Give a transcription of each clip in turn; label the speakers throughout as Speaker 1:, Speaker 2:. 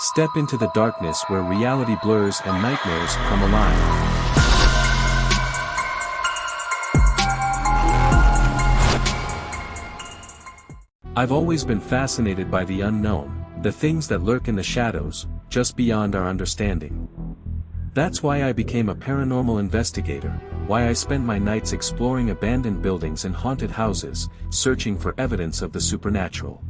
Speaker 1: Step into the darkness where reality blurs and nightmares come alive. I've always been fascinated by the unknown, the things that lurk in the shadows, just beyond our understanding. That's why I became a paranormal investigator, why I spent my nights exploring abandoned buildings and haunted houses, searching for evidence of the supernatural.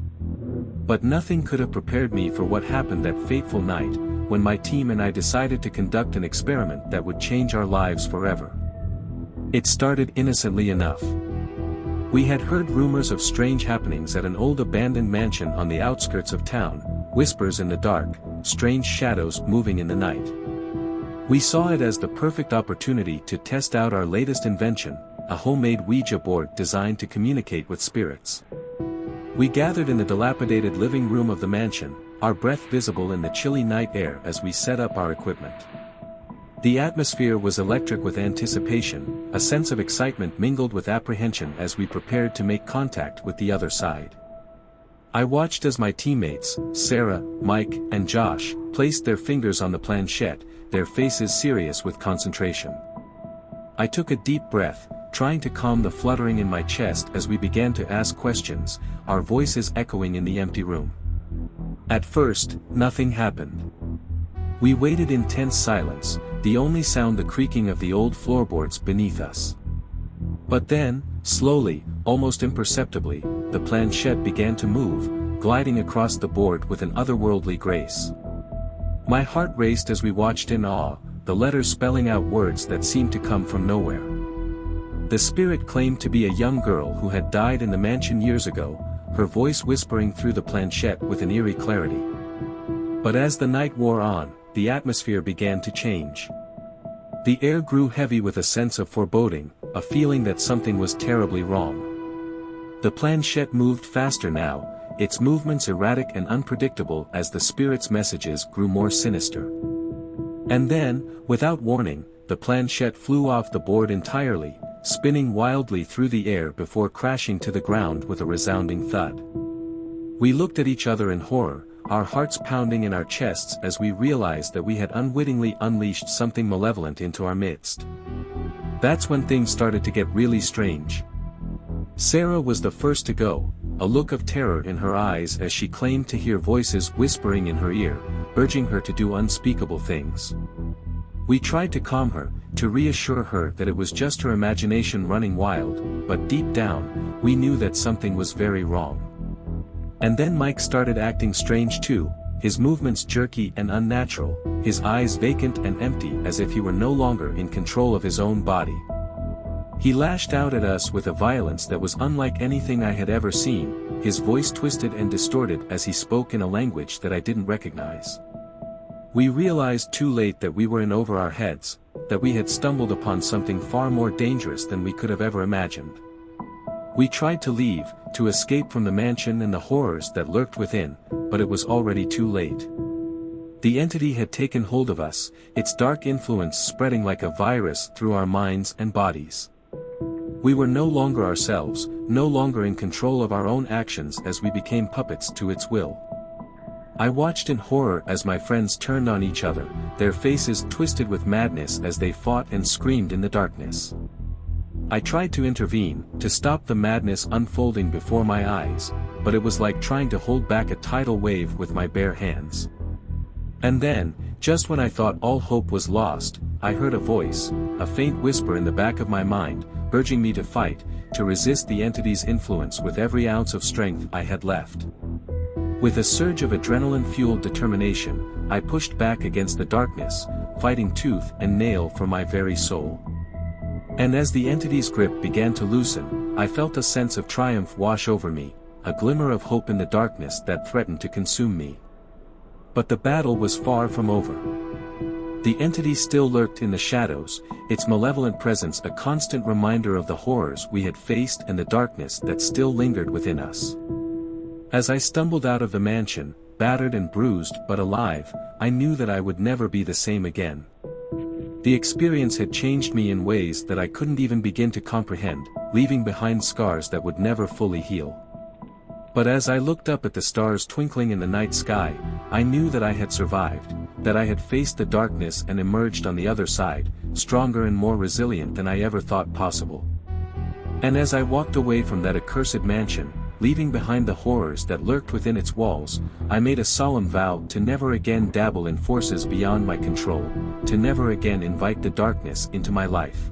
Speaker 1: But nothing could have prepared me for what happened that fateful night, when my team and I decided to conduct an experiment that would change our lives forever. It started innocently enough. We had heard rumors of strange happenings at an old abandoned mansion on the outskirts of town, whispers in the dark, strange shadows moving in the night. We saw it as the perfect opportunity to test out our latest invention, a homemade Ouija board designed to communicate with spirits. We gathered in the dilapidated living room of the mansion, our breath visible in the chilly night air as we set up our equipment. The atmosphere was electric with anticipation, a sense of excitement mingled with apprehension as we prepared to make contact with the other side. I watched as my teammates, Sarah, Mike, and Josh, placed their fingers on the planchette, their faces serious with concentration. I took a deep breath, trying to calm the fluttering in my chest as we began to ask questions, our voices echoing in the empty room. At first, nothing happened. We waited in tense silence, the only sound the creaking of the old floorboards beneath us. But then, slowly, almost imperceptibly, the planchette began to move, gliding across the board with an otherworldly grace. My heart raced as we watched in awe, the letters spelling out words that seemed to come from nowhere. The spirit claimed to be a young girl who had died in the mansion years ago, her voice whispering through the planchette with an eerie clarity. But as the night wore on, the atmosphere began to change. The air grew heavy with a sense of foreboding, a feeling that something was terribly wrong. The planchette moved faster now, its movements erratic and unpredictable as the spirit's messages grew more sinister. And then, without warning, the planchette flew off the board entirely, spinning wildly through the air before crashing to the ground with a resounding thud. We looked at each other in horror, our hearts pounding in our chests as we realized that we had unwittingly unleashed something malevolent into our midst. That's when things started to get really strange. Sarah was the first to go, a look of terror in her eyes as she claimed to hear voices whispering in her ear, urging her to do unspeakable things. We tried to calm her, to reassure her that it was just her imagination running wild, but deep down, we knew that something was very wrong. And then Mike started acting strange too, his movements jerky and unnatural, his eyes vacant and empty as if he were no longer in control of his own body. He lashed out at us with a violence that was unlike anything I had ever seen, his voice twisted and distorted as he spoke in a language that I didn't recognize. We realized too late that we were in over our heads, that we had stumbled upon something far more dangerous than we could have ever imagined. We tried to leave, to escape from the mansion and the horrors that lurked within, but it was already too late. The entity had taken hold of us, its dark influence spreading like a virus through our minds and bodies. We were no longer ourselves, no longer in control of our own actions as we became puppets to its will. I watched in horror as my friends turned on each other, their faces twisted with madness as they fought and screamed in the darkness. I tried to intervene, to stop the madness unfolding before my eyes, but it was like trying to hold back a tidal wave with my bare hands. And then, just when I thought all hope was lost, I heard a voice, a faint whisper in the back of my mind, urging me to fight, to resist the entity's influence with every ounce of strength I had left. With a surge of adrenaline-fueled determination, I pushed back against the darkness, fighting tooth and nail for my very soul. And as the entity's grip began to loosen, I felt a sense of triumph wash over me, a glimmer of hope in the darkness that threatened to consume me. But the battle was far from over. The entity still lurked in the shadows, its malevolent presence a constant reminder of the horrors we had faced and the darkness that still lingered within us. As I stumbled out of the mansion, battered and bruised but alive, I knew that I would never be the same again. The experience had changed me in ways that I couldn't even begin to comprehend, leaving behind scars that would never fully heal. But as I looked up at the stars twinkling in the night sky, I knew that I had survived, that I had faced the darkness and emerged on the other side, stronger and more resilient than I ever thought possible. And as I walked away from that accursed mansion, leaving behind the horrors that lurked within its walls, I made a solemn vow to never again dabble in forces beyond my control, to never again invite the darkness into my life.